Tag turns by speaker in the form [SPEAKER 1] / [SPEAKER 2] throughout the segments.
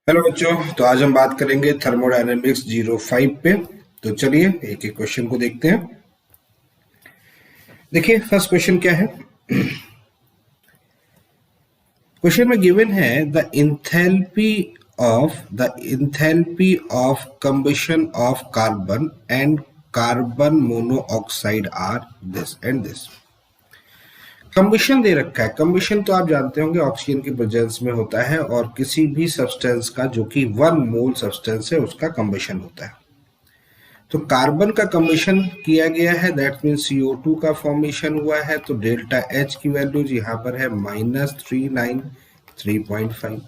[SPEAKER 1] Hello बच्चों, तो आज हम बात करेंगे थर्मोडायनेमिक्स 05 पे। तो चलिए एक एक क्वेश्चन को देखते हैं। देखिए फर्स्ट क्वेश्चन क्या है। क्वेश्चन में गिवन है the enthalpy of combustion of carbon and carbon monoxide are this and this. Combustion दे रखा है। कंबशन तो आप जानते होंगे ऑक्सीजन की प्रेजेंस में होता है और किसी भी सब्सटेंस का जो कि 1 मोल सब्सटेंस है उसका कंबशन होता है। तो कार्बन का कंबशन किया गया है, दैट मीन CO2 का फॉर्मेशन हुआ है। तो डेल्टा H की वैल्यू यहाँ पर है -393.5।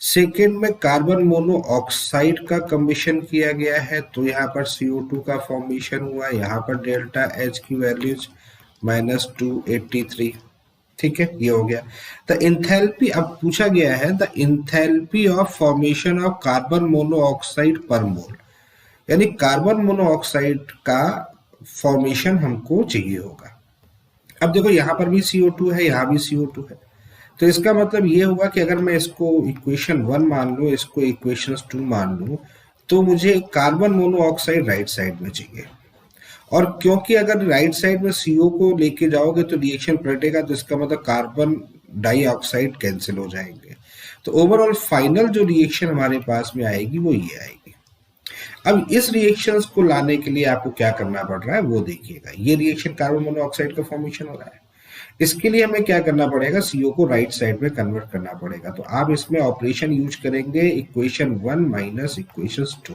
[SPEAKER 1] सेकेंड में कार्बन मोनोऑक्साइड का कंबशन किया गया है, तो यहाँ पर CO2 का फॉर्मेशन हुआ, यहाँ पर डेल्टा H की वैल्यूज -283। ठीक है, ये हो गया। द इंथैल्पी, अब पूछा गया है the enthalpy of formation of carbon monoxide पर मोल, यानी कार्बन मोनोऑक्साइड का फॉर्मेशन हमको चाहिए होगा। अब देखो यहाँ पर भी CO2 है, यहाँ भी CO2 है, तो इसका मतलब ये हुआ कि अगर मैं इसको इक्वेशन 1 मान लूँ, इसको इक्वेशन 2 मान लूँ, तो मुझे कार्बन मोनोऑक्साइड राइट साइड में चाहिए। और क्योंकि अगर राइट साइड में CO को लेके जाओगे तो रिएक्शन पलटेगा, तो इसका मतलब कार्बन डाइऑक्साइड कैंसिल हो जाएंगे। तो ओवरऑल फाइनल जो रिएक्शन हमारे पास में आएगी वो ये आएगी। अब इस रिएक्शंस को लाने के लिए आपको क्या करना पड़ रहा है वो देखिएगा। ये रिएक्शन कार्बन मोनोऑक्साइड का फॉर्मेशन हो रहा है, इसके लिए हमें क्या करना पड़ेगा, CO को राइट साइड में कन्वर्ट करना पड़ेगा। तो आप इसमें ऑपरेशन यूज करेंगे इक्वेशन 1 माइनस इक्वेशन 2,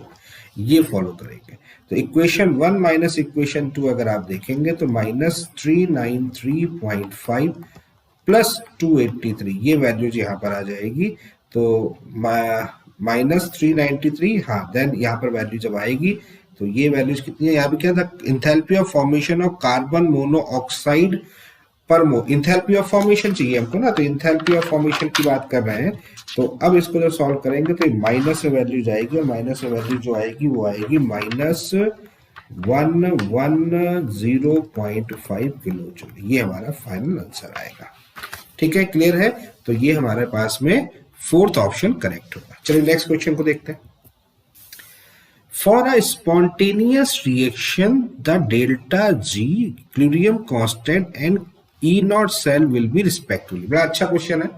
[SPEAKER 1] ये फॉलो करेंगे। तो इक्वेशन 1 माइनस इक्वेशन 2 अगर आप देखेंगे तो -393.5 प्लस 283, ये वैल्यूज यहाँ पर आ जाएगी। तो -393, हाँ, देन यहाँ पर वैल्यू जब आएगी तो ये वैल्यूज कितनी है, यहाँ पे क्या था, enthalpy of formation of carbon monoxide पर मोल। इंथैल्पी ऑफ फॉर्मेशन चाहिए हमको ना, तो इंथैल्पी ऑफ फॉर्मेशन की बात कर रहे हैं। तो अब इसको जब सॉल्व करेंगे तो माइनस में वैल्यू जाएगी, और माइनस में वैल्यू जो आएगी वो आएगी -110.5 किलो जूल। ये हमारा फाइनल आंसर आएगा। ठीक है, क्लियर है। तो ये हमारे पास में फोर्थ ऑप्शन करेक्ट होगा। चलिए नेक्स्ट क्वेश्चन को देखते हैं। For a spontaneous reaction the delta G equilibrium constant and E0 cell will be respectively. बड़ा अच्छा क्वेश्चन है।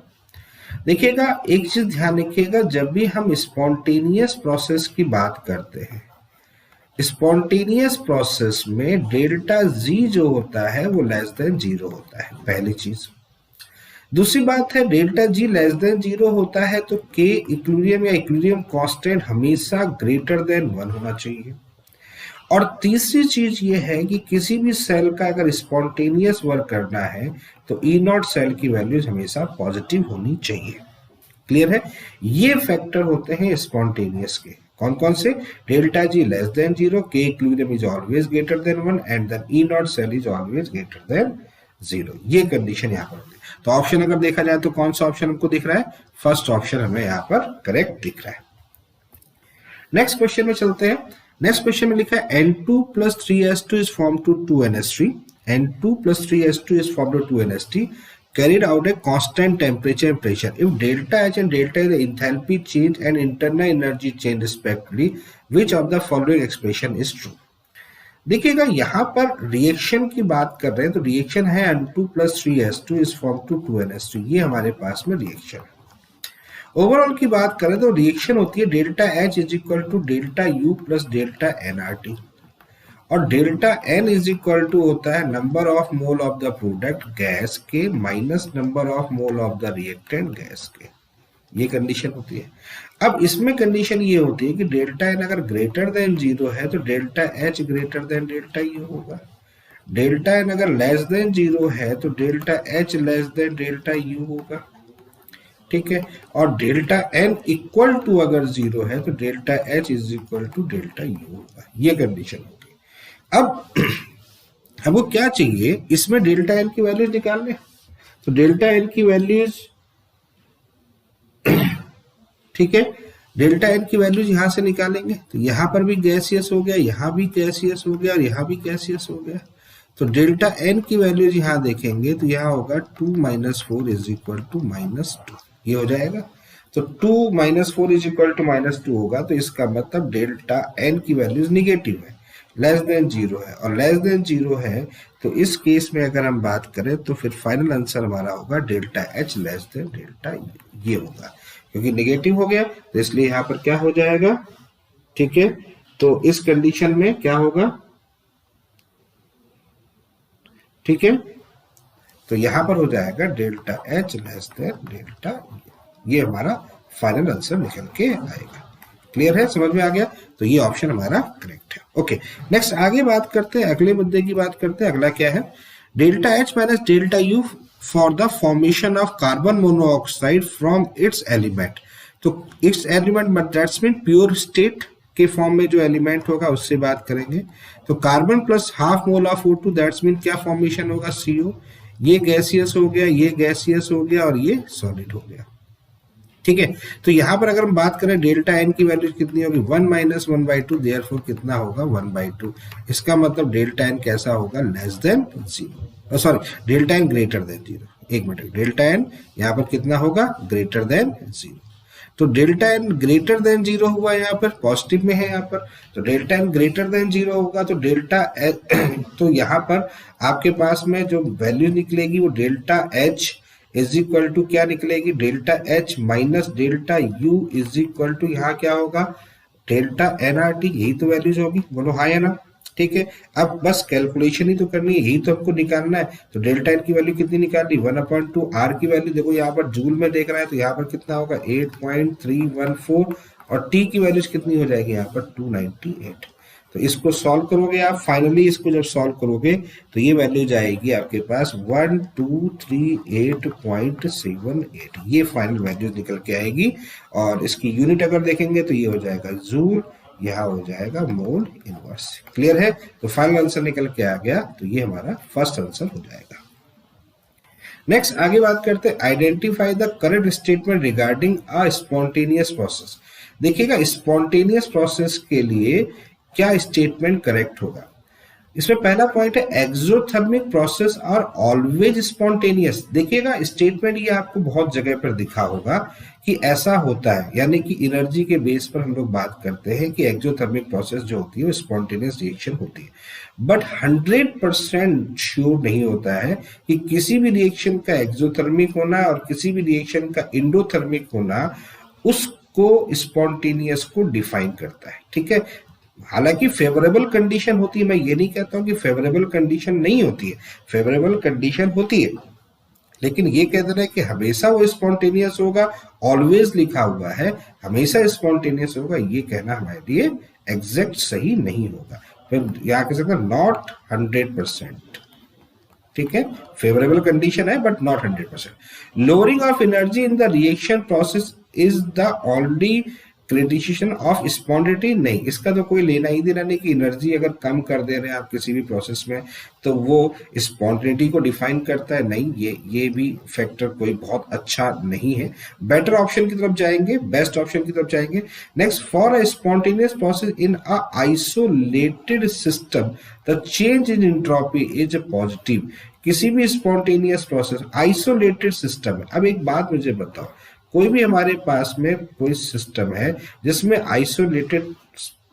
[SPEAKER 1] देखिएगा, एक चीज ध्यान रखिएगा, जब भी हम स्पॉन्टेनियस प्रोसेस की बात करते हैं, स्पॉन्टेनियस प्रोसेस में डेल्टा G जो होता है वो लेस देन 0 होता है, पहली चीज। दूसरी बात है, डेल्टा G लेस देन 0 होता है तो K इक्विलिब्रियम या इक्विलिब्रियम कांस्टेंट हमेशा ग्रेटर देन 1 होना चाहिए। और तीसरी चीज ये है कि किसी भी सेल का अगर स्पॉन्टेनियस वर्क करना है तो E0 सेल की वैल्यूज हमेशा पॉजिटिव होनी चाहिए। क्लियर है। ये फैक्टर होते हैं स्पॉन्टेनियस के। कौन कौन से, delta G less than 0, K equilibrium is always greater than 1 and then E0 cell is always greater than 0। ये कंडीशन यहाँ पर होती है। तो ऑप्शन अगर देखा जाए तो कौन सा ऑप्शन हमको दिख रहा है, फर्स्ट ऑप्शन हमें यहाँ पर करेक्ट दिख रहा है। नेक्स्ट क्वेश्चन में चलते हैं। नेक्स्ट क्वेश्चन में लिखा है N2 plus 3S2 is formed to 2NH3. N2 plus 3S2 is formed to 2NH3 carried out a constant temperature and pressure. If delta H and delta is the enthalpy change and internal energy change respectively, which of the following expression is true? देखिएगा, यहाँ पर reaction की बात कर रहे हैं, तो reaction है N2 plus 3S2 is formed to 2NH3, ये हमारे पास में रिएक्शन है। ओवरऑल की बात करें तो रिएक्शन होती है delta H is equal to delta U plus delta nRT, और delta N is equal to होता है number of mole of the product gas के minus number of mole of the reactant gas के। ये condition होती है। अब इसमें कंडीशन ये होती है कि डेल्टा N अगर ग्रेटर देन 0 है तो delta H greater than delta U होगा। डेल्टा N अगर लेस देन 0 है तो delta H less than delta U होगा। ठीक है, और डेल्टा N इक्वल टू अगर 0 है तो delta H is equal to delta U होगा। ये कंडीशन होगी। अब हमको क्या चाहिए, इसमें डेल्टा N की वैल्यूज निकालने। तो डेल्टा N की वैल्यूज, ठीक है, डेल्टा N की वैल्यूज यहां से निकालेंगे तो यहां पर भी गैसियस हो गया, यहां भी गैसियस हो गया और यहां भी गैसियस हो गया। तो डेल्टा N की वैल्यूज यहां देखेंगे तो यहां होगा 2 - 4 इज इक्वल टू -2, ये हो जाएगा। तो 2 माइनस 4 इज इक्वल टू -2 होगा, तो इसका मतलब डेल्टा एन की वैल्यूज निगेटिव है, लेस देन 0 है, और लेस देन 0 है तो इस केस में अगर हम बात करें तो फिर फाइनल आंसर हमारा होगा delta H less than delta ये होगा, क्योंकि निगेटिव हो गया तो इसलिए यहाँ पर क्या हो जाएगा, ठीक है। तो इस कंडीशन में क्या होगा, ठीक है, तो यहां पर हो जाएगा delta H less than delta, ये हमारा फाइनल आंसर निकल के आएगा। क्लियर है, समझ में आ गया, तो ये ऑप्शन हमारा करेक्ट है। ओके, नेक्स्ट आगे बात करते हैं, अगले मुद्दे की बात करते हैं। अगला क्या है, delta H minus delta U for the formation of carbon monoxide from its element. तो its element that's mean pure state के फॉर्म में जो एलिमेंट होगा उससे बात करेंगे। तो carbon plus half mole of O2 that's mean क्या फॉर्मेशन होगा, CO, ये गैसियस हो गया, ये गैसियस हो गया और ये सॉलिड हो गया, ठीक है। तो यहां पर अगर हम बात करें डेल्टा एन की वैल्यू कितनी होगी, 1 माइनस 1/2, देयरफॉर कितना होगा 1/2। इसका मतलब डेल्टा एन कैसा होगा, less than 0, sorry delta N greater than 0। एक मिनट, डेल्टा एन यहाँ पर कितना होगा, ग्रेटर देन 0। तो डेल्टा एन ग्रेटर देन 0 हुआ, यहाँ पर पॉजिटिव में है यहाँ पर, तो डेल्टा एन ग्रेटर देन 0 होगा, तो डेल्टा तो यहाँ पर आपके पास में जो वैल्यू निकलेगी वो delta H is equal to क्या निकलेगी, delta H minus delta U is equal to यहाँ क्या होगा, डेल्टा एनआरटी, यही तो वैल्यूज होगी, बोलो हाँ या ना, ठीक है। अब बस कैलकुलेशन ही तो करनी है, यही तो हमको निकालना है। तो डेल्टा एन की वैल्यू कितनी निकालनी, 1/2, आर की वैल्यू देखो यहाँ पर जूल में देख रहा है तो यहाँ पर कितना होगा 8.314, और टी की वैल्यूज कितनी हो जाएगी यहाँ पर 298। तो इसको सॉल्व करोगे आप, फाइनली इसको जब सॉल्व करोगे तो ये वैल्यू जाएगी आपके पास 1238.78, ये फाइनल वैल्यू निकल के आएगी। और इसकी यूनिट अगर देखेंगे तो ये हो जाएगा जूल, यहाँ हो जाएगा मोल इनवर्स। क्लियर है, तो फाइनल आंसर निकल के आ गया, तो ये हमारा फर्स्ट आंसर हो जाएगा। नेक्स्ट आगे बात करते हैं, identify the correct statement regarding a spontaneous process. देखिएगा स्पॉन्टेनियस प्रोसेस के लिए क्या स्टेटमेंट करेक्ट होगा। इसमें पहला पॉइंट है, exothermic process are always spontaneous. देखिएगा स्टेटमेंट ये आपको बहुत जगह पर दिखा होगा कि ऐसा होता है, यानी कि एनर्जी के बेस पर हम लोग बात करते हैं कि एक्सोथर्मिक प्रोसेस जो होती है वो स्पॉन्टेनियस रिएक्शन होती है। बट 100% श्योर नहीं होता है कि किसी भी रिएक्शन का एक्सोथर्मिक होना और किसी भी रिएक्शन का इंडोथर्मिक होना उसको स्पॉन्टेनियस को डिफाइन करता है, ठीक है। हालांकि फेवरेबल कंडीशन होती है, मैं ये नहीं कहता हूं कि फेवरेबल कंडीशन नहीं होती है, फेवरेबल कंडीशन होती है, लेकिन ये कह रहे हैं कि हमेशा वो स्पॉन्टेनियस होगा, ऑलवेज लिखा हुआ है हमेशा स्पॉन्टेनियस होगा, ये कहना हमारे लिए एग्जैक्ट सही नहीं होगा। फिर यहाँ कह सकते हैं नॉट 100%, ठीक है, फेवरेबल कंडीशन है but not 100%। Lowering of energy in the reaction process is the only criticism of spontaneity. नहीं, इसका तो कोई लेना ही देना नहीं कि एनर्जी अगर कम कर दे रहे हैं आप किसी भी प्रोसेस में तो वो स्पॉन्टेनिटी को डिफाइन करता है, नहीं, ये भी फैक्टर कोई बहुत अच्छा नहीं है। बेटर ऑप्शन की तरफ जाएंगे, बेस्ट ऑप्शन की तरफ जाएंगे। Next, for a spontaneous process in a isolated system the change in entropy is positive. किसी भी स्पॉन्टेनियस प्रोसेस आइसोलेटेड सिस्टम है। अब एक बात मुझे बताओ, कोई भी हमारे पास में कोई सिस्टम है जिसमें आइसोलेटेड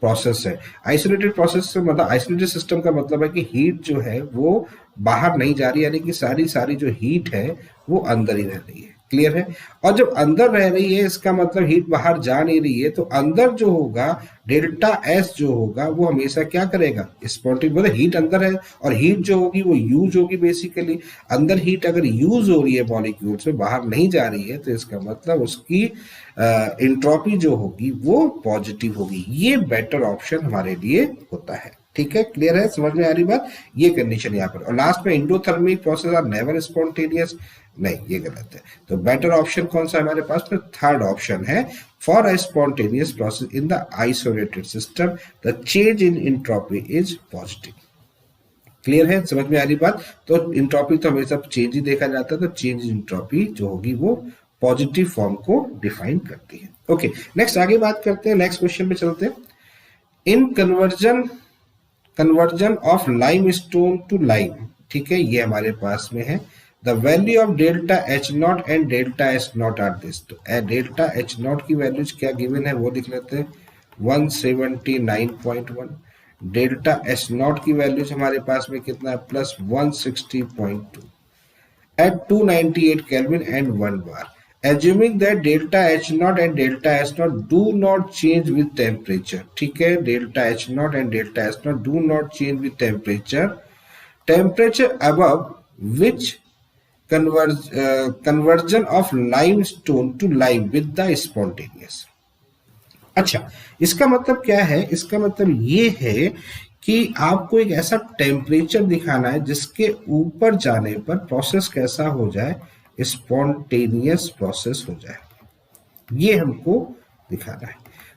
[SPEAKER 1] प्रोसेस है, आइसोलेटेड प्रोसेस से मतलब आइसोलेटेड सिस्टम का मतलब है कि हीट जो है वो बाहर नहीं जा रही, यानी कि सारी जो हीट है वो अंदर ही रह रही है। क्लियर है, और जब अंदर रह रही है इसका मतलब हीट बाहर जा नहीं रही है, तो अंदर जो होगा डेल्टा एस जो होगा वो हमेशा क्या करेगा, स्पॉन्टेनियस, मतलब हीट अंदर है और हीट जो होगी वो यूज होगी। बेसिकली अंदर हीट अगर यूज हो रही है मॉलिक्यूल से, बाहर नहीं जा रही है, तो इसका मतलब उसकी एंट्रोपी जो होगी वो पॉजिटिव होगी। ये बेटर ऑप्शन हमारे लिए होता है, ठीक है। क्लियर है, समझ में आ रही बात, ये कंडीशन यहाँ पर। और लास्ट में endothermic process are never spontaneous, नहीं ये गलत है। तो बेटर ऑप्शन कौन सा हमारे पास में, थर्ड ऑप्शन है, for a spontaneous process in the isolated system the change in entropy is positive. Clear है, समझ में आ रही बात। तो एंट्रोपी तो हमेशा चेंज ही देखा जाता है, तो चेंज इन एंट्रोपी जो होगी वो पॉजिटिव फॉर्म को डिफाइन करती है। ओके, नेक्स्ट आगे बात करते हैं, नेक्स्ट क्वेश्चन पे चलते हैं। In conversion of limestone to lime, ठीक है, ये हमारे पास में है। The value of delta H naught and delta H naught are this. तो डेल्टा एच नॉट की वैल्यूज क्या गिवन है वो लिख लेते हैं 179.1। डेल्टा एच नॉट की वैल्यूज हमारे पास में कितना है plus 160.2 at 298 Kelvin and 1 bar. Assuming that delta H naught and delta S naught do not change with temperature. ठीक है, delta H naught and delta S naught do not change with temperature. Temperature above which conversion of limestone to lime with the spontaneous. अच्छा, इसका मतलब क्या है? इसका मतलब ये है कि आपको एक ऐसा टेम्परेचर दिखाना है जिसके ऊपर जाने पर प्रोसेस कैसा हो जाए, स्पॉन्टेनियस प्रोसेस हो जाए, ये हमको दिखाना है।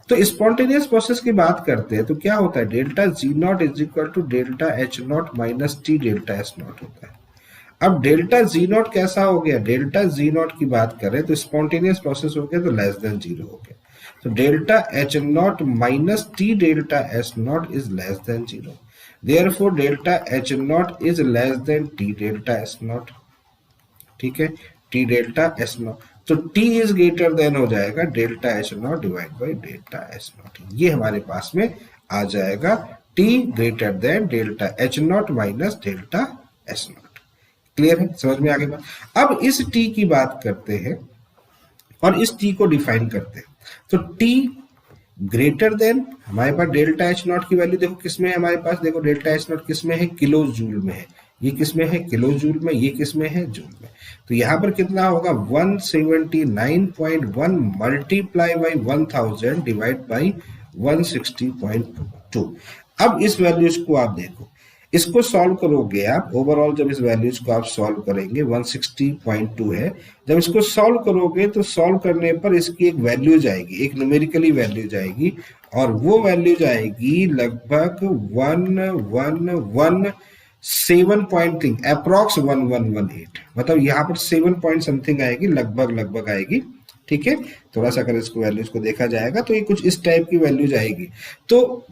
[SPEAKER 1] तो स्पॉन्टेनियस प्रोसेस की बात करते हैं तो क्या होता है, delta G naught is equal to delta H naught minus T delta H naught होता है। अब डेल्टा जी नॉट कैसा हो गया, डेल्टा जी नॉट की बात करें तो स्पॉन्टेनियस प्रोसेस हो गया तो लेस देन जीरो हो गया। So delta H naught minus T delta S naught is less than 0. Therefore delta H naught is less than T delta S naught. ठीक है, T delta S naught तो T is greater than हो जाएगा delta H naught divide by delta S naught। ये हमारे पास में आ जाएगा T greater than delta H naught minus delta S naught। Clear है, समझ में आ गई बात। अब इस T की बात करते हैं और इस T को डिफाइन करते हैं। तो T ग्रेटर देन हमारे पास डेल्टा एच नॉट की वैल्यू देखो किसमें है हमारे पास, देखो डेल्टा एच नॉट किसमें है, किलो जूल में है, ये किसमें है किलो जूल में, ये किसमें है जूल में। तो यहाँ पर कितना होगा 179.1 मल्टीप्लाई बाई 1000 डिवाइड बाई 160.2। अब इस वैल्यूज को आप देखो, इसको सॉल्व करोगे आप, ओवरऑल जब इस वैल्यूज को आप सॉल्व करेंगे 160.2 है, जब इसको सॉल्व करोगे तो सॉल्व करने पर इसकी एक वैल्यू जाएगी, एक न्यूमेरिकली वैल्यू जाएगी और वो वैल्यू जाएगी लगभग 1117 पॉइंट थिंग अप्रॉक्स 1118, मतलब यहाँ पर 7 पॉइंट समथिंग आएगी, लगभग आएगी। ठीक है, थोड़ा सा अगर इसको वैल्यूज को देखा जाएगा तो ये कुछ इस टाइप की वैल्यूज आएगी। तो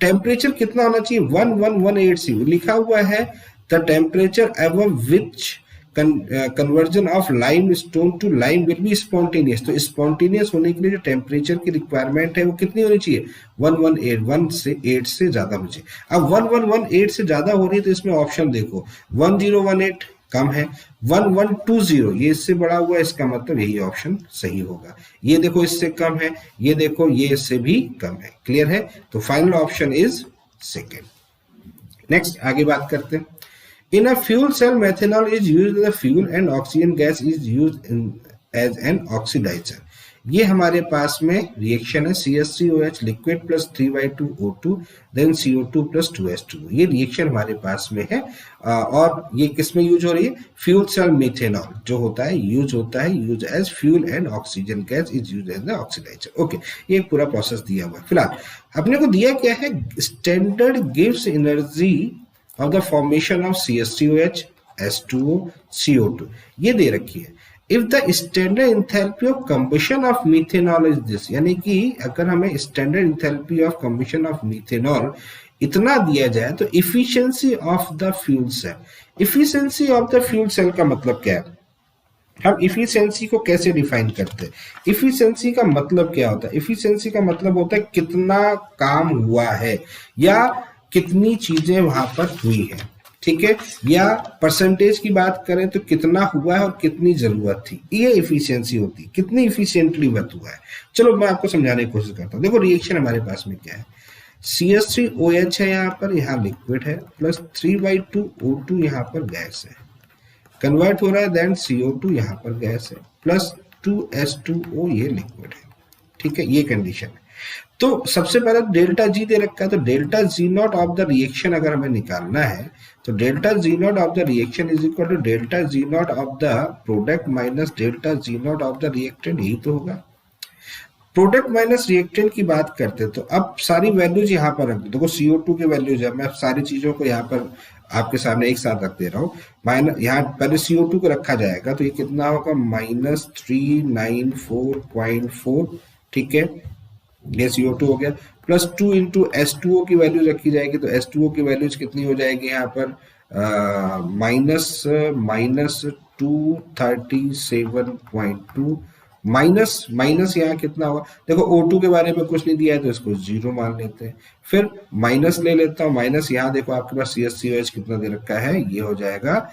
[SPEAKER 1] टेम्परेचर कितना होना चाहिए 1118 लिखा हुआ है, the temperature above which conversion of lime stone to lime will be spontaneous. तो स्पॉन्टेनियस होने के लिए जो टेम्परेचर की रिक्वायरमेंट है वो कितनी होनी चाहिए 1118 से ज्यादा होनी चाहिए। अब 1118 से ज्यादा हो रही है तो इसमें ऑप्शन देखो 1018 कम है, 1120 ये इससे बड़ा हुआ है, इसका मतलब यही ऑप्शन सही होगा। ये देखो इससे कम है, ये देखो ये इससे भी कम है। क्लियर है, तो final option is second. Next आगे बात करते हैं। In a fuel cell methanol is used as a fuel and oxygen gas is used as an oxidiser. ये हमारे पास में रिएक्शन है CH3OH liquid plus 3Y2O2 then CO2 plus 2H2। ये रिएक्शन हमारे पास में है और ये किस में यूज हो रही है, फ्यूल सेल मेथेनॉल जो होता है use as fuel and oxygen gas is use as the oxidiser. Okay, ये पूरा प्रोसेस दिया हुआ है। फिलहाल अपने को दिया क्या है, स्टैंडर्ड गिव्स energy of the formation of CH3OH H2O CO2 ये दे रखी है। If the standard enthalpy of combustion of methanol is this, यानी कि अगर हमें standard enthalpy of combustion of methanol इतना दिया जाए तो efficiency of the fuel cell, efficiency of the fuel cell का मतलब क्या है, हम इफिशिएंसी को कैसे डिफाइन करते हैं। इफिशिएंसी का मतलब क्या होता है, इफिशिएंसी का मतलब होता है कितना काम हुआ है या कितनी चीजें वहां पर हुई है। ठीक है, या परसेंटेज की बात करें तो कितना हुआ है और कितनी जरूरत थी, ये इफिशियंसी होती है, कितनी इफिशियंटली वर्क हुआ है। चलो मैं आपको समझाने की कोशिश करता हूँ। देखो रिएक्शन हमारे पास में क्या है, CH3OH है यहाँ पर, यहाँ लिक्विड है, प्लस 3Y2O2 यहाँ पर गैस है, कन्वर्ट हो रहा है, देन CO2 यहाँ पर गैस है, प्लस 2H2O ये लिक्विड है। ठीक है, ये कंडीशन है। तो सबसे पहले डेल्टा जी दे रखा है, तो delta G naught of the reaction अगर हमें निकालना है तो delta G naught of the reaction is equal to delta G naught of the product minus delta G naught of the reactant, यही तो होगा। प्रोडक्ट माइनस रिएक्टेंट की बात करते तो अब सारी वैल्यूज यहाँ पर रख दो। देखो CO2 की वैल्यूज है, मैं सारी चीजों को यहाँ पर आपके सामने एक साथ रख दे रहा हूँ। माइनस यहाँ पहले CO2 को रखा जाएगा तो ये कितना होगा -394.4। ठीक है, ये CO2 हो गया, प्लस 2 इंटू H2O की वैल्यू रखी जाएगी तो H2O की वैल्यूज कितनी हो जाएगी यहाँ पर 237.2 माइनस माइनस यहाँ कितना होगा, देखो O2 के बारे में कुछ नहीं दिया है तो इसको 0 मान लेते हैं, फिर माइनस ले लेता हूँ, माइनस यहाँ देखो आपके पास CH कितना दे रखा है, ये हो जाएगा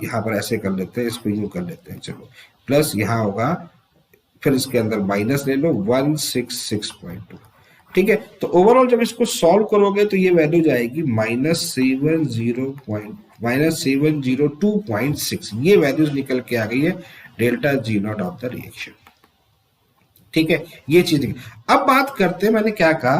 [SPEAKER 1] यहाँ पर ऐसे कर लेते हैं, इसको यूं कर लेते हैं, चलो प्लस यहाँ होगा, फिर इसके अंदर माइनस ले लो 166.2, ठीक है। तो ओवरऑल जब इसको सॉल्व करोगे तो ये वैल्यू जाएगी -702.6, ये वैल्यूज निकल के आ गई है delta G not of the reaction, ठीक है। ये चीज अब बात करते हैं, मैंने क्या कहा,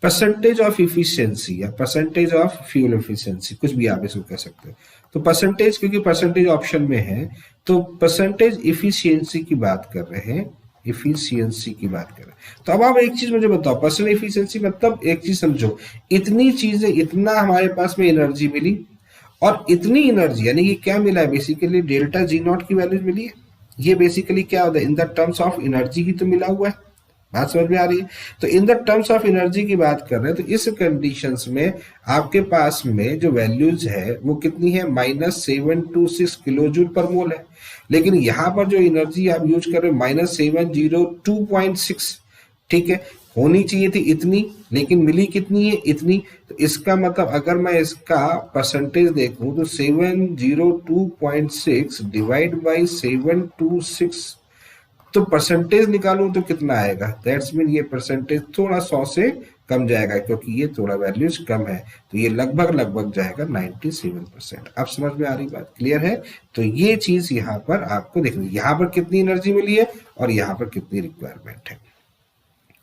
[SPEAKER 1] परसेंटेज ऑफ इफिशियंसी या परसेंटेज ऑफ फ्यूल एफिशिएंसी, कुछ भी आप इसको कह सकते हो। तो परसेंटेज, क्योंकि परसेंटेज ऑप्शन में है तो परसेंटेज इफिशियंसी की बात कर रहे हैं, इफिशियंसी की बात कर रहे हैं। तो अब आप एक चीज मुझे बताओ, परसेंट इफिशियंसी मतलब एक चीज समझो, इतनी चीजें, इतना हमारे पास में एनर्जी मिली और इतनी एनर्जी यानी कि क्या मिला है, बेसिकली डेल्टा G नॉट की वैल्यू मिली है। ये बेसिकली क्या होता है, in the terms of energy ही तो मिला हुआ है, बात समझ में आ रही है। तो इन द टर्म्स ऑफ एनर्जी की बात कर रहे हैं, तो इस कंडीशंस में आपके पास में जो वैल्यूज है वो कितनी है, -726 किलो जूल पर मोल है, लेकिन यहाँ पर जो एनर्जी आप यूज कर रहे हो -702.6, ठीक है। होनी चाहिए थी इतनी, लेकिन मिली कितनी है, इतनी। तो इसका मतलब अगर मैं इसका परसेंटेज देखूं तो 702.6 डिवाइड बाई 726, तो परसेंटेज निकालूं तो कितना आएगा, दैट्स मीन ये परसेंटेज थोड़ा 100 से कम जाएगा, क्योंकि ये थोड़ा वैल्यूज कम है, तो ये लगभग जाएगा 97%। अब समझ में आ रही बात, क्लियर है। तो ये चीज यहाँ पर आपको देखनी, यहाँ पर कितनी एनर्जी मिली है और यहाँ पर कितनी रिक्वायरमेंट है।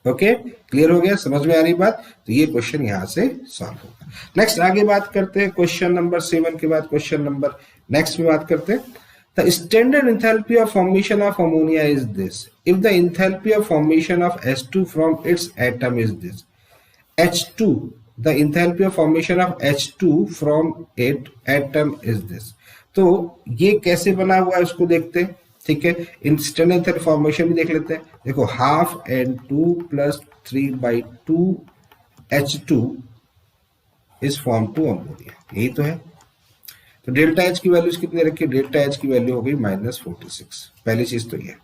[SPEAKER 1] ओके, क्लियर हो गया, समझ में आ रही बात। तो ये क्वेश्चन यहाँ से सॉल्व होगा। नेक्स्ट आगे बात करते हैं, क्वेश्चन नंबर 7 के बाद क्वेश्चन नंबर नेक्स्ट में बात करते हैं। The standard enthalpy of formation of ammonia is this. If the enthalpy of formation of H2 from its atom is this. H2, the enthalpy of formation of H2 from its atom is this. तो ये कैसे बना हुआ है उसको देखते हैं, ठीक है। इंस्टेंट एंथैल्पी फॉर्मेशन भी देख लेते हैं। देखो half N2 plus 3/2 H2 is form to ammonia, यही तो है। तो डेल्टा H की वैल्यूज कितने रखी, डेल्टा H की वैल्यू हो गई -46, पहली चीज तो ये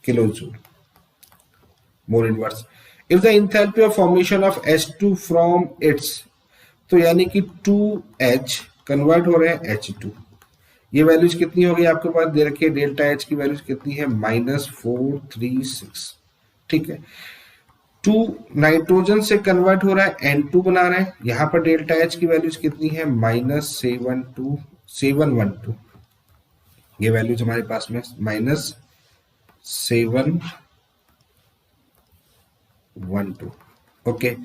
[SPEAKER 1] kilo joule mole inverse. If the enthalpy of formation of H2 from its, तो यानी कि 2H कन्वर्ट हो रहे हैं H2, ये वैल्यूज कितनी हो गई आपके पास दे रखी है, डेल्टा H की वैल्यूज कितनी है -436, ठीक है। 2 नाइट्रोजन से कन्वर्ट हो रहा है, N2 बना रहे हैं, यहाँ पर डेल्टा H की वैल्यूज कितनी है -712, ये वैल्यूज हमारे पास में -712। Okay,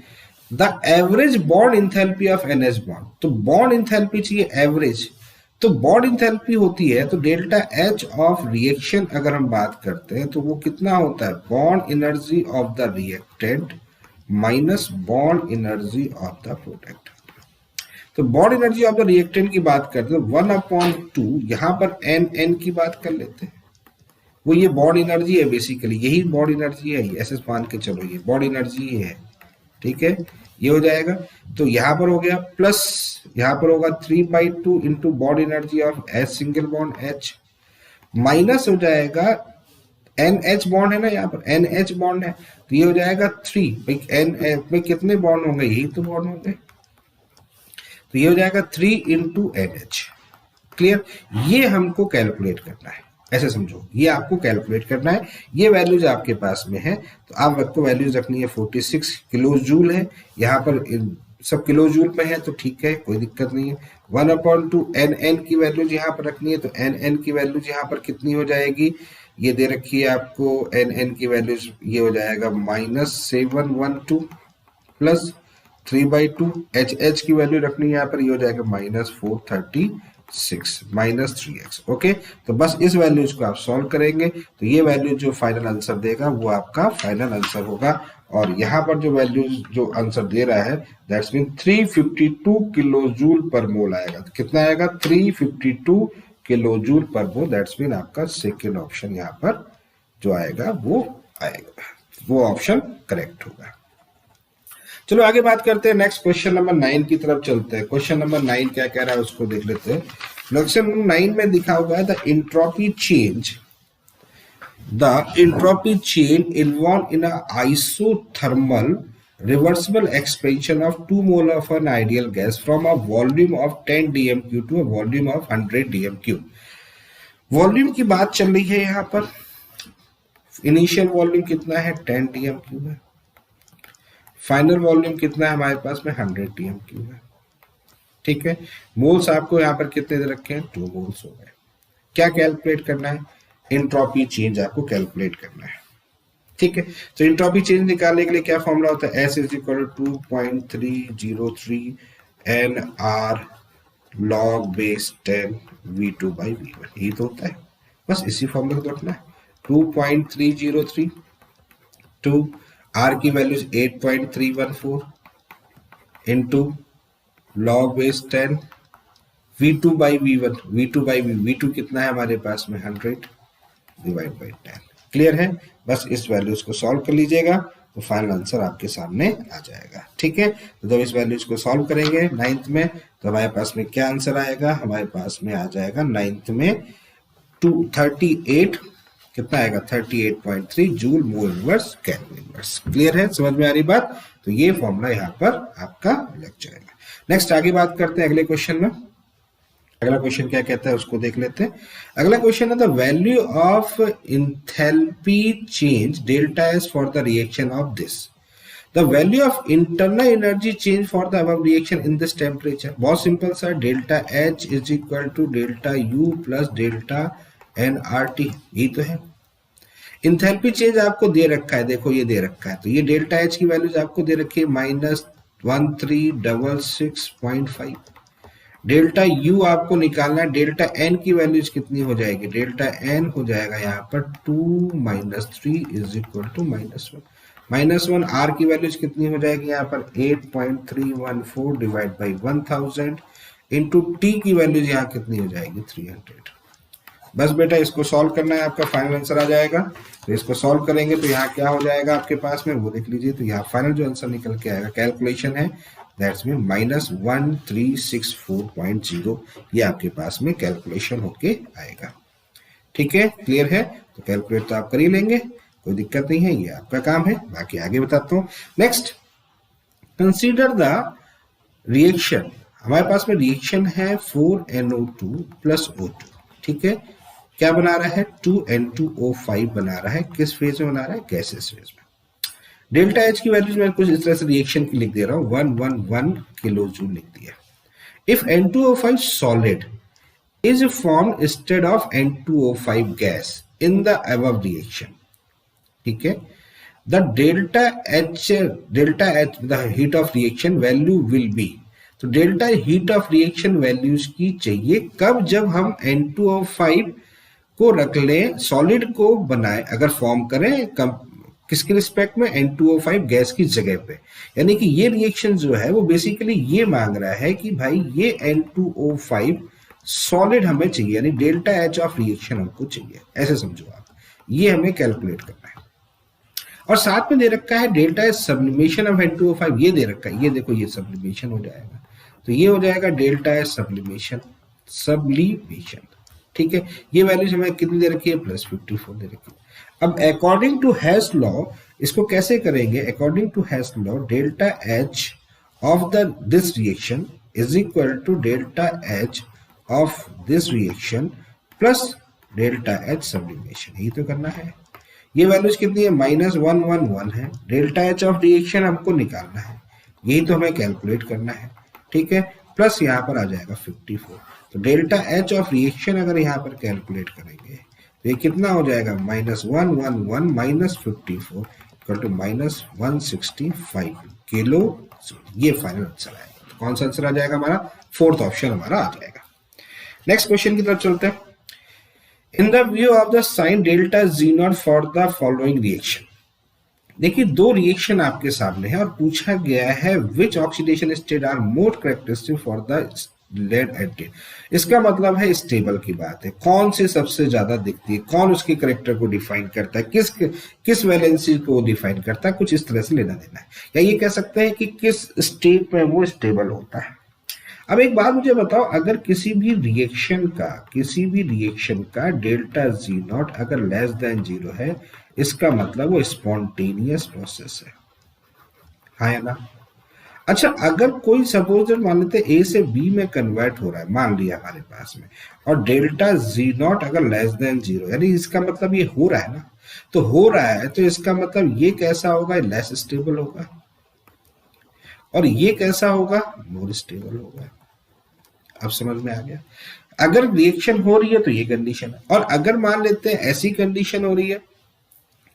[SPEAKER 1] the average bond enthalpy of NH bond, तो बॉन्ड इंथैल्पी चाहिए एवरेज, तो बॉन्ड इंथैल्पी होती है तो डेल्टा H ऑफ रिएक्शन अगर हम बात करते हैं तो वो कितना होता है, bond energy of the reactant minus bond energy of the product. तो bond energy of the reactant की बात करते हैं 1/2, यहां पर NN की बात कर लेते हैं, वो ये बॉन्ड एनर्जी है, बेसिकली यही बॉन्ड एनर्जी है, SS मान के चलो ये बॉन्ड एनर्जी है, ठीक है, ये हो जाएगा। तो यहां पर हो गया प्लस, यहां पर होगा 3/2 into bond energy of H single bond H, minus हो जाएगा NH बॉन्ड है ना, यहाँ पर NH बॉन्ड है, तो ये हो जाएगा 3 भाई, N में कितने बॉन्ड होंगे, यही तो बॉन्ड होंगे, तो ये हो जाएगा 3 इंटू NH। क्लियर, ये हमको कैलकुलेट करना है, ऐसे समझो, ये आपको कैलकुलेट करना है। ये वैल्यूज आपके पास में है, तो आपको वैल्यूज रखनी है 46 किलो जूल है, यहाँ पर सब किलो जूल में है, तो ठीक है, कोई दिक्कत नहीं है। 1/2 NN की वैल्यूज यहाँ पर रखनी है, तो NN की वैल्यूज यहाँ पर कितनी हो जाएगी, ये दे रखी है आपको NN की वैल्यूज, ये हो जाएगा -712 प्लस 3/2, HH की वैल्यू रखनी है यहाँ पर, ये हो जाएगा -436 -3x। ओके, तो बस इस वैल्यूज को आप सॉल्व करेंगे तो ये वैल्यू जो फाइनल आंसर देगा वो आपका फाइनल आंसर होगा। और यहाँ पर जो वैल्यूज जो आंसर दे रहा है दैट्स मीन 352 किलो जूल पर मोल आएगा। तो कितना आएगा, 352 किलो जूल पर मोल, दैट्स मीन आपका सेकेंड ऑप्शन यहाँ पर जो आएगा वो आएगा, वो ऑप्शन करेक्ट होगा। चलो आगे बात करते हैं, नेक्स्ट क्वेश्चन नंबर 9 की तरफ चलते हैं। क्वेश्चन नंबर 9 क्या कह रहा है उसको देख लेते हैं। क्वेश्चन 9 में दिखा हुआ है the entropy change involved in a isothermal reversible expansion of 2 mole of an ideal gas from a volume of 10 dmq to a volume of 100 dmq. Volume की बात चल रही है यहाँ पर। इनिशियल वॉल्यूम कितना है 10 dmq है, फाइनल वॉल्यूम कितना है हमारे पास में 100 dmq है। ठीक है, मोल्स आपको यहाँ पर कितने दे रखे हैं 2 मोल्स हो गए। क्या कैलकुलेट करना है, इंट्रोपी चेंज आपको कैलकुलेट करना है। ठीक है, तो इंट्रोपी चेंज निकालने के लिए क्या फॉर्मूला होता है, S is equal to 2.303 NR log base 10 V2 by V1, यही तो होता है। बस इसी फॉर्मूला को रखना है। 2.303 टू R की values 8.314 into log base 10 V2 by V1, V2 कितना है हमारे पास में 100 डिवाइड बाई 10। क्लियर है, बस इस वैल्यूज को सॉल्व कर लीजिएगा तो फाइनल आंसर आपके सामने आ जाएगा। ठीक है, तो जब इस वैल्यूज को सॉल्व करेंगे 9th में तो हमारे पास में क्या आंसर आएगा, हमारे पास में आ जाएगा 9th में 238, कितना आएगा 38.3 joule mole inverse kelvin inverse. Clear है, समझ में आ रही बात। तो ये फॉर्मूला यहाँ पर आपका लग जाएगा। नेक्स्ट आगे बात करते हैं अगले क्वेश्चन में। अगला क्वेश्चन क्या कहता है उसको देख लेते हैं। अगला क्वेश्चन है the value of enthalpy change delta S for the reaction of this. The value of internal energy change for the above reaction in this temperature. बहुत सिंपल सा, delta H is equal to delta U plus delta N R T, यही तो है। Enthalpy change आपको दे रखा है, देखो ये दे रखा है, तो ये डेल्टा एच की वैल्यूज आपको दे रखी है -1366.5। डेल्टा यू आपको निकालना है, डेल्टा एन की वैल्यूज कितनी हो जाएगी, डेल्टा एन हो जाएगा यहाँ पर 2 - 3 इज इक्वल टू -1 आर की वैल्यूज कितनी हो जाएगी यहाँ पर 8.314 डिवाइड बाई 1000 इंटू टी की वैल्यूज यहाँ कितनी हो जाएगी 300। बस बेटा इसको सॉल्व करना है, आपका फाइनल आंसर आ जाएगा। तो इसको सॉल्व करेंगे तो यहाँ क्या हो जाएगा आपके पास में वो देख लीजिए। तो यहाँ फाइनल जो आंसर निकल के आएगा, कैलकुलेशन है दैट्स मीन -1364.0, ये आपके पास में कैलकुलेशन होके आएगा। ठीक है, क्लियर है, तो कैलकुलेट तो आप कर ही लेंगे, कोई दिक्कत नहीं है, ये आपका काम है। बाकी आगे बताता हूँ। Next, consider the reaction. हमारे पास में रिएक्शन है 4NO2 प्लस O2। ठीक है, क्या बना रहा है 2N2O5 बना रहा है। किस फेज में बना रहा है, गैसेस फेज में। डेल्टा एच की वैल्यूज मैं कुछ इस तरह से रिएक्शन की लिख दे रहा हूं, 111 किलो जूल लिख दिया। If N2O5 solid is form instead of N2O5 gas in the above reaction. ठीक है, the delta H the heat of reaction value will be. तो delta heat of reaction values की चाहिए कब, जब हम N2O5 को रख लें, सॉलिड को बनाए, अगर फॉर्म करें किसके रिस्पेक्ट में, N2O5 गैस की जगह पे। यानी कि ये रिएक्शन जो है वो बेसिकली ये मांग रहा है कि भाई ये N2O5 सॉलिड हमें चाहिए, यानी डेल्टा एच ऑफ रिएक्शन हमको चाहिए, ऐसे समझो आप। ये हमें कैलकुलेट करना है। और साथ में दे रखा है delta H sublimation of N2O5, ये दे रखा है, ये देखो ये सब्लिमेशन हो जाएगा, तो ये हो जाएगा डेल्टा एच सब्लिमेशन। ठीक है, ये वैल्यूज हमें कितनी दे रखी है, +54 दे रखी है। अब अकॉर्डिंग टू हेस लॉ इसको कैसे करेंगे, according to Hess law delta H of this reaction is equal to delta H of this reaction plus delta H sublimation, यही तो करना है। ये वैल्यूज कितनी है, -111 है। डेल्टा एच ऑफ रिएक्शन हमको निकालना है, यही तो हमें कैलकुलेट करना है। ठीक है, प्लस यहाँ पर आ जाएगा 54। तो डेल्टा एच ऑफ रिएक्शन अगर यहाँ पर कैलकुलेट करेंगे तो ये कितना हो जाएगा, -111 - 54 इक्वल टू -165 किलो। ये फाइनल आंसर आएगा। तो कौन सा आंसर आ जाएगा हमारा, 4th ऑप्शन हमारा आ जाएगा। नेक्स्ट क्वेश्चन की तरफ चलते हैं। In the view of the sine delta Z0 for the following reaction. देखिए दो रिएक्शन आपके सामने है और पूछा गया है which oxidation state are more characteristic for the lead acid. इसका मतलब है स्टेबल की बात है, कौन सी सबसे ज्यादा दिखती है, कौन उसके कैरेक्टर को डिफाइन करता है, किस वैलेंसी को डिफाइन करता है, कुछ इस तरह से लेना देना है। या ये कह सकते हैं कि किस स्टेट में वो स्टेबल होता है। अब एक बात मुझे बताओ, अगर किसी भी रिएक्शन का डेल्टा जी नॉट अगर लेस देन 0 है, इसका मतलब वो स्पॉन्टेनियस प्रोसेस है, हाँ या ना? अच्छा, अगर कोई सपोज मान लेते ए से बी में कन्वर्ट हो रहा है, मान लिया हमारे पास में, और डेल्टा जी नॉट अगर लेस देन 0, यानी इसका मतलब ये हो रहा है ना, तो हो रहा है तो इसका मतलब ये कैसा होगा, लेस स्टेबल होगा, और ये कैसा होगा, मोर स्टेबल होगा। अब समझ में आ गया? अगर रिएक्शन हो रही है तो ये कंडीशन है, और अगर मान लेते हैं ऐसी कंडीशन हो रही है,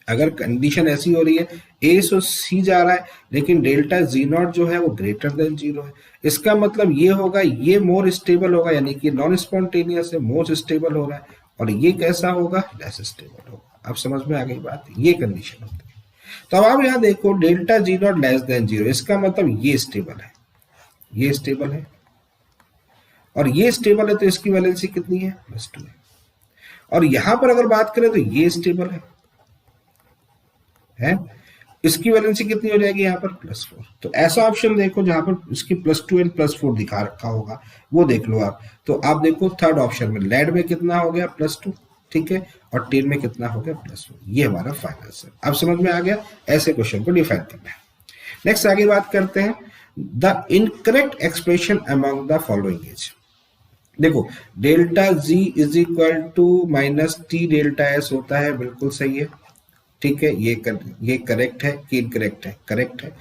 [SPEAKER 1] अगर कंडीशन ऐसी हो रही है ए से सी जा रहा है लेकिन डेल्टा जी नॉट जो है वो ग्रेटर देन 0 है, इसका मतलब ये होगा ये मोर स्टेबल होगा, यानी कि नॉन स्पॉन्टेनियस है, मोर स्टेबल हो रहा है, और ये कैसा होगा, लेस स्टेबल होगा। अब समझ में आ गई बात, ये कंडीशन होती है। तो अब आप यहाँ देखो delta G not less than 0, इसका मतलब ये स्टेबल है, ये स्टेबल है, और ये स्टेबल है, तो इसकी वैलेंसी कितनी है, +2 है। और यहां पर अगर बात करें तो ये स्टेबल है, इसकी वैलेंसी कितनी हो जाएगी यहाँ पर, +4। तो ऐसा ऑप्शन देखो जहां पर इसकी +2 एंड +4 दिखा रखा होगा, वो देख लो आप। तो आप देखो थर्ड ऑप्शन में लेड में कितना हो गया, +2, ठीक है, और टिन में कितना हो गया, +4। ये हमारा फाइनल आंसर। अब समझ में आ गया, ऐसे क्वेश्चन को डिफाइन करना है। नेक्स्ट आगे बात करते हैं, the incorrect expression among the following is. देखो delta G is equal to -t delta S होता है, बिल्कुल सही है, ठीक है, ये करेक्ट है कि इनकरेक्ट है, करेक्ट है,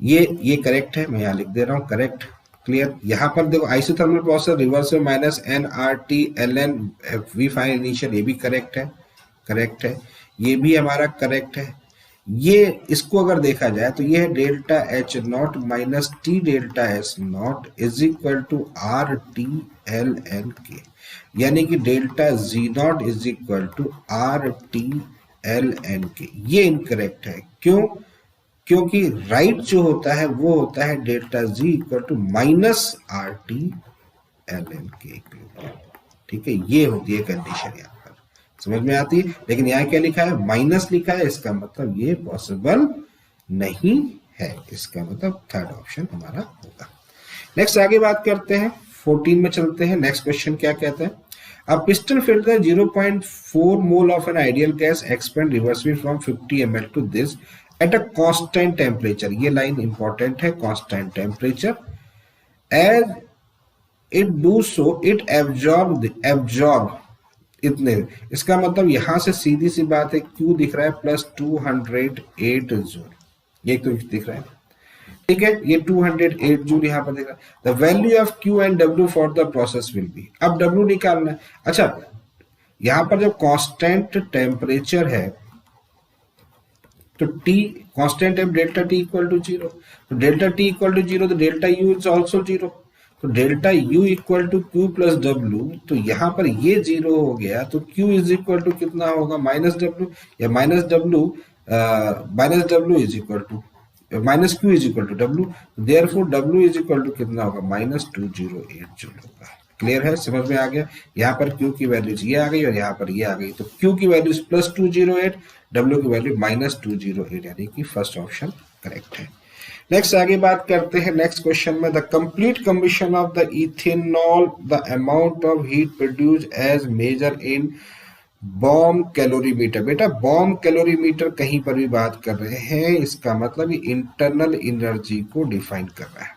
[SPEAKER 1] ये करेक्ट है, मैं यहाँ लिख दे रहा हूँ करेक्ट, क्लियर। यहाँ पर देखो आइसोथर्मल प्रोसेस रिवर्स में -nRT ln V final initial, ये भी करेक्ट है, करेक्ट है, ये भी हमारा करेक्ट है। ये इसको अगर देखा जाए तो ये है delta H naught -t delta S naught is equal to RT ln K, यानी कि delta G naught is equal to RT ln के। ये इनकरेक्ट है, क्यों? क्योंकि राइट जो होता है वो होता है delta G equal to -RT ln के, ठीक है, ये होती है कंडीशन, यहाँ पर समझ में आती है। लेकिन यहाँ क्या लिखा है, माइनस लिखा है, इसका मतलब ये पॉसिबल नहीं है, इसका मतलब थर्ड ऑप्शन हमारा होगा। नेक्स्ट आगे बात करते हैं, 14 में चलते हैं। नेक्स्ट क्वेश्चन क्या कहता है, a piston filled with 0.4 mole of an ideal gas expand reversibly from 50 ml to this at a constant temperature। ये लाइन इंपॉर्टेंट है, constant temperature, as it do so it absorb इतने, इसका मतलब यहां से सीधी सी बात है, Q दिख रहा है +208 जूल, ये तो दिख रहा है, ठीक है, ये 208 जूल यहाँ पर देखा। The value of Q and W for the process will be, अब W निकालना है। अच्छा, यहाँ पर जब कांस्टेंट टेम्परेचर है तो T कांस्टेंट है, डेल्टा T इक्वल टू 0, तो डेल्टा T इक्वल टू 0 तो डेल्टा U इज ऑल्सो 0, तो delta U equal to Q plus W, तो यहाँ पर ये 0 हो गया, तो Q इज इक्वल टू कितना होगा, -W, या -W is equal to -Q is equal to W, therefore W is equal to कितना होगा, -208 जूल होगा। क्लियर है, समझ में आ गया। यहाँ पर Q की वैल्यूज ये आ गई और यहाँ पर ये आ गई, तो Q की वैल्यूज +208, W की वैल्यू -208, यानी कि फर्स्ट ऑप्शन करेक्ट है। नेक्स्ट आगे बात करते हैं, नेक्स्ट क्वेश्चन में, the complete combustion of the ethanol, the amount of heat produce as measure in bomb calorimeter. बेटा बॉम कैलोरीमीटर कहीं पर भी बात कर रहे हैं, इसका मतलब इंटरनल एनर्जी को डिफाइन कर रहा है,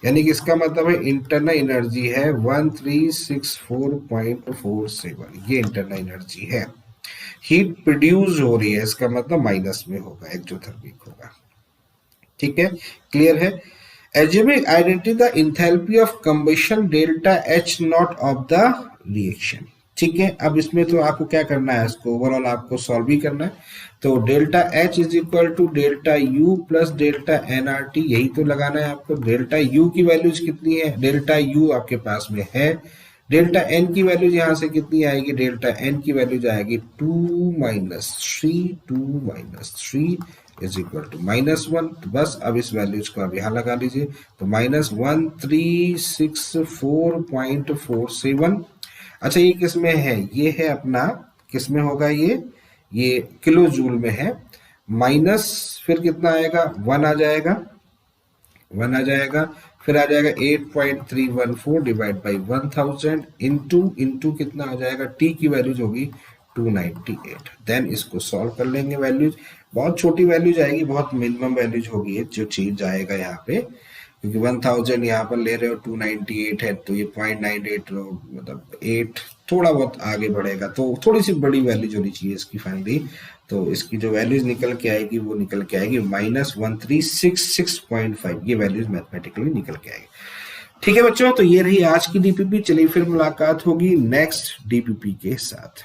[SPEAKER 1] यानी कि इसका मतलब है इंटरनल एनर्जी है 1364.47, ये इंटरनल एनर्जी है। हीट प्रोड्यूस हो रही है, इसका मतलब माइनस में होगा, एक्सोथर्मिक होगा, ठीक है, क्लियर है। Assuming identity the enthalpy of combustion delta H not of the reaction, ठीक है। अब इसमें तो आपको क्या करना है, इसको ओवरऑल आपको सॉल्व भी करना है, तो delta H is equal to delta U plus delta NRT, यही तो लगाना है आपको। डेल्टा यू की वैल्यूज कितनी है, डेल्टा यू आपके पास में है, डेल्टा एन की वैल्यूज यहाँ से कितनी आएगी, डेल्टा एन की वैल्यूज आएगी 2 - 3 इज इक्वल टू -1, तो बस अब इस वैल्यूज को अब यहाँ लगा लीजिए, तो -1364.47। अच्छा ये किस में है, ये है अपना किस में होगा, ये किलो जूल में है, माइनस फिर कितना आएगा, 1 आ जाएगा, फिर आ जाएगा 8.314 डिवाइड बाई 1000 इंटू कितना आ जाएगा, टी की वैल्यूज होगी 298। देन इसको सॉल्व कर लेंगे, वैल्यूज बहुत छोटी वैल्यूज आएगी, बहुत मिनिमम वैल्यूज होगी जो चेंज आएगा यहाँ पे, क्योंकि 1000 यहाँ पर ले रहे हो 298 है, तो ये 0.98 मतलब 8 थोड़ा बहुत आगे बढ़ेगा, तो थोड़ी सी बड़ी वैल्यूज होनी चाहिए इसकी फाइनली। तो इसकी जो वैल्यूज निकल के आएगी वो निकल के आएगी -1366.5, ये वैल्यूज मैथमेटिकली निकल के आएगी। ठीक है बच्चों, तो ये रही आज की डीपीपी। चलिए फिर मुलाकात होगी नेक्स्ट डीपीपी के साथ।